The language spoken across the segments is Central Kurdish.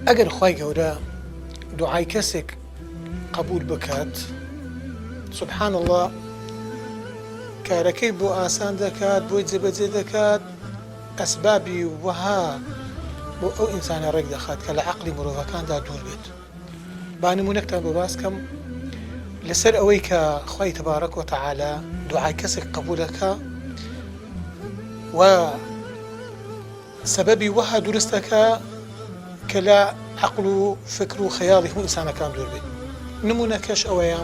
ئەگەر خوای گەورە دوعای کەسێک قبول بکات، سبحان الله کارەکەی بۆ ئاسان دەکات، بۆی جێبەجێ دەکات، ئەسبابی وەها بۆ ئەو ئینسانە ڕێک دەخات کە لە عەقلی مرۆڤەکاندا دوور بێت. با نمونەکتان بۆ باسکەم لەسەر ئەوەی کە خوای تەبارەک وەتەعالا دوعای کەسێک قبولەکە و سەبەبی وەها دروستەکە کە لە عەقل و فکر و خەیاڵی هەموو ئینسانەکان دوور بێت. نمونەکەش ئەوەیە،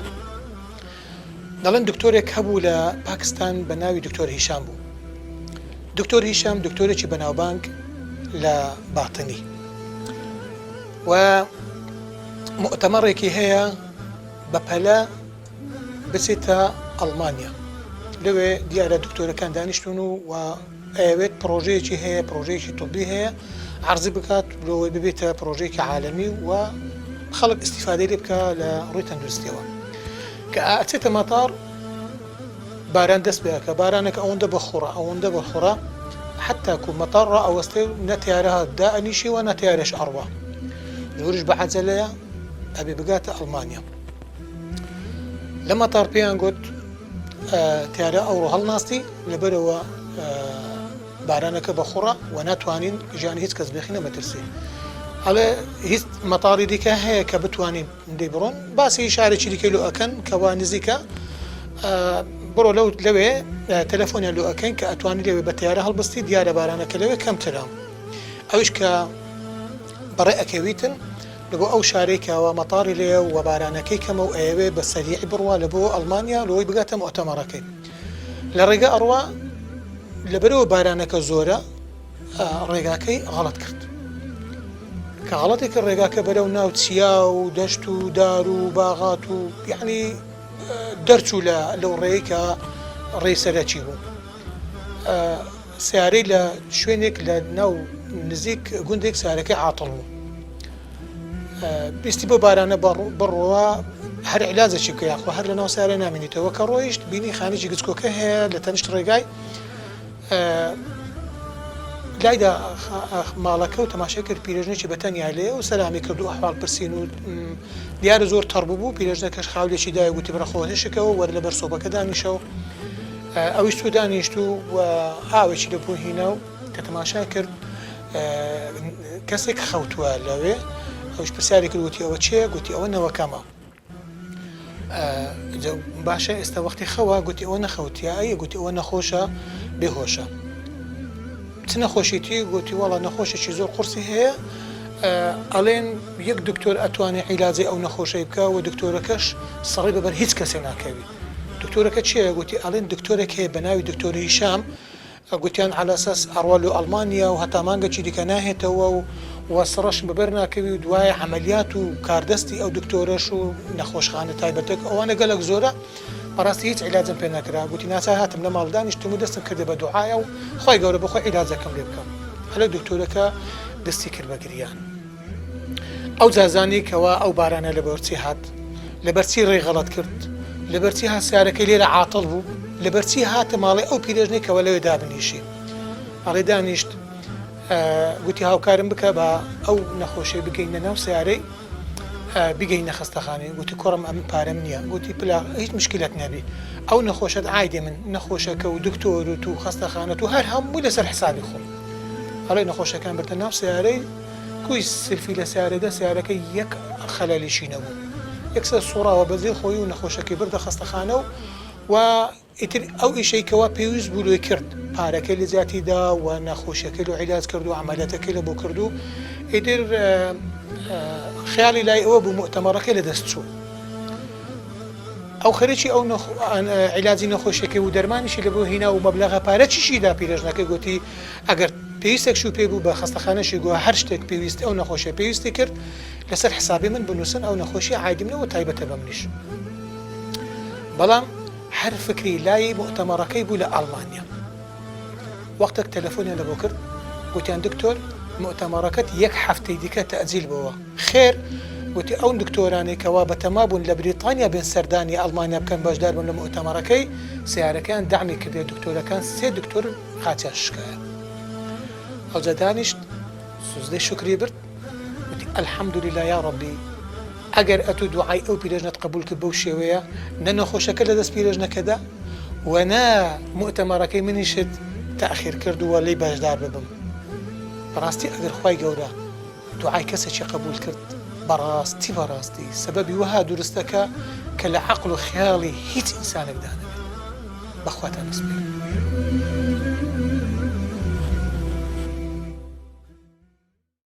دەڵێن دکتۆرێک هەبوو لە پاکستان بە ناوی دکتۆر هیشام بوو. دکتۆر هیشام دکتۆرێکی بەناوبانگ لە باتنی و مؤتەمەڕێکی هەیە بەپەلە بچێتە ئەڵمانیا. لەوێ دیارە دکتۆرەکان دانیشتون و ئەوێت پرۆژەیەکی هەیە، پرۆژەیەکی توبی هەیە، عەرزی بکات لەوەی ببێتە پرۆژەیەکی عالەمی و خەڵک ئیستیفادەی لێ بکە لە ڕووی تەندروستیەوە. کە ئاچێتە مەتاڕ باران دەست پێ ئەکا، بارانێک ئەوەندە بەخوڕە حتا کو مەتاڕ ڕائەوەستێ نە تیارە دائەنیشی و نە تیارەش ئەڕوا، زۆریش بە عەجەلەیە ئەبێ بگاتە ئەڵمانیا. لە مەتاڕ پێیان گوت تیارە ئەوڕۆ هەڵناستی لەبەرەوە بارانەکە بەخوڕە و ناتوانین ژیانی هیچ کەس بێخینە مەترسێ. هەڵێ هیچ مەتاڕی دیکە هەیە کە بتوانین دەی بڕۆن، باسی شارێکی دیکەی لۆ ئەکەن کەوا نزیکە، بڕۆ لەوێ تەلەفۆنیان لۆ ئەکەین کە ئەتوانی لەوێ بە تیارە هەڵبستی دیارە بارانەکە لەوێ کەمترە. ئەویش کە بەڕێ ئەکەویتن لە بۆ ئەو شارێکەوە مەتاڕی لێ و بارانەکەی کەمە و ئەوێ بە سەریعی بڕوا لە بۆ ئەڵمانیا لەوەی بگاتە مؤتەمەڕەکەی. لە ڕێگە ئەڕوا لەبەرەوە بارانەکە زۆرە ڕێگاکەی غەڵەت کرد، کە غەڵەتی کرد ڕێگاکە بەرەو ناو چیا و دەشت و دار و باغات و یعنی دەرچوو لەو ڕێی کە ڕێی سەرەکی بوو. سیارەی لە شوێنێک لە ناو نزیک گوندێک سیارەکەی عاتڵ بوو، بیستی بۆ بارانە بڕۆوە هەر عیلازێکی بکە یاخوا هەر لە ناو سیارە نامێنیتەوە، کە ڕۆیشت بینی خانێکی گچکۆکە هەیە لە تەنیشت ڕێگای لایدا ماڵەکە و تەماشای کرد پیرێژنێکی بەتەنیا لێ و سەلامی کرد و ئەحواڵ پرسین و دیارە زۆر تەڕ بوو. پیرێژنەکەش خاولێکی دایە گوتی بڕە خۆهێشکەوە وەرە لەبەر سۆبەکە دانیشەوە. ئەویش تو دانیشت و ئاوێکی لە بۆ هینە و کە تەماشا کرد کەسێک خەوتووە لەوێ. ئەوش پرسیاری کرد گوتی ئەوە چێ؟ گوتی ئەوە نەوەکەمە. باشە ئێستا وەختی خەوە؟ گوتی ئەوە نەخەوتیە. ئەیە؟ گوتی ئەوە نەخۆشە بێهۆشە. چ نەخۆشیتی؟ گوتی وەڵا نەخۆشێکی زۆر قورسی هەیە، ئەڵێن یەک دکتۆر ئەتوانێت عیلاجی ئەو نەخۆشەی بکە و دکتۆرەکەش سەڕی بەبەر هیچ کەسێ ناکەوی. دکتۆرەکە چییە؟ گوتی ئەڵێن دکتۆرێک هەیە بە ناوی دکتۆر هیشام، گوتیان عەلە ئەساس ئەڕوا لە ئەڵمانیا و هەتا مانگەکی دیکە ناهێتەوە و سڕەش بەبەر ناکەوی و دوایە عەمەلیات و کاردەستی ئەو دکتۆرەش و نەخۆشخانە تایبەتێک ئەوانە گەلک زۆرە، بەڕاستی هیچ عیلاجم پێ نەکرا. گوتی ناچار هاتم لە ماڵ دانیشتم و دەستم کردێ بە دوعایە و خۆی گەورە بخۆی عیلاجەکەم لێ بکەم. هەلە دکتۆرەکە دەستی کرد بە گریان. ئەو جازانی کەوا ئەو بارانە لەبەرچی هات، لەبەرچی ڕێی غەڵەت کرد، لەبەرچی هات سیارەکەی لێرە عاتڵ بوو، لەبەرچی هاتە ماڵی ئەو پیرێژنەی کەوە لەوێ دابنیشی. ئەڵێ دانیشت گوتی هاوکارم بکە بە ئەو نەخۆشەی بگەینە ناو سیارەی بگەینە خەستەخانەی. گوتی کوڕم ئەمن پارەم نییە. گوتی پلا هیچ مشکلت نەبی، ئەو نەخۆشەت عایدێ من نەخۆشەکە و دکتۆر و تو خەستەخانەت و هەر هەمووی لەسەر حسابی خۆم. ئەڵێ نەخۆشەکان بردە ناو سیارەی، کوی سلفی لە سیارەدا سیارەکەی یەک خەلەلیشی نەبوو، یەکسەر سوڕاوە بەجێ خۆی و نەخۆشەکەی بردە خەستەخانە و ئیتر ئەو ئیشەی کەوا پێویست بوو لێ کرد، پارەکەی لە زیاتیدا و نەخۆشیەکەی لە عیلاج کرد و عەمەلیاتەکەی لە بۆ کرد و ئیتر خیاڵی لای ئەوە بوو مؤتەمەڕەکەی لە دەست چوو. ئەو خەریکی ئەو عیلاجی نەخۆشیەکەی و دەرمانیشی لە بۆ هینا و مەبلەغە پارە چیشیدا پیرێژنەکەی گوتی ئەگەر پێویستێک شو پێ بوو بە خەستەخانەشی گووە هەر شتێک پێویست ئەو نەخۆشیە پێویستی کرد لەسەر حسابی من بنووسن ئەو نەخۆشی عایدمنەوە تایبەتە بە منیش. بەڵام هەر فکری لای مؤتەمەڕەکەی بوو لە ئەڵمانیا. وەختێک تەلەفۆنیان لە بۆ کرد گوتیان دکتۆر مؤتەمەڕەکەت یەک هەفتەی دیکە تەعجیل بووە. خێر؟ گوتی ئەو دکتۆرانی کەوا بەتەما بوون لە بریتانیا بێن سەردانی ئەڵمانیا بکەن بەشدار بوون لە مؤتەمەڕەکەی، سیارەکەیان داعمی کردێ دکتۆرەکان 3 دکتۆر هاتیان شکایە. ئەوجا دانیشت سوزدەی شکری برد، گوتی الحمد لله يا ربي ئەگەر ئەتو دوعای ئەو پیرێژنەت قبول کرد بەو شێوەیە نە نەخۆشەکە لە دەست پیرێژنەکەدا و نا مؤتەمەڕەکەی منیشت تەئخیر کردووە لێی باشدار ببم. بەڕاستی ئەگەر خوای گەورە دوعای کەسێکی قبول کرد بەڕاستی سەبەبی وەها دروستەکە کە لە عەقڵ و خەیاڵی هیچ ئینسانێکدا نەبێت. بەخواتان نسبێت.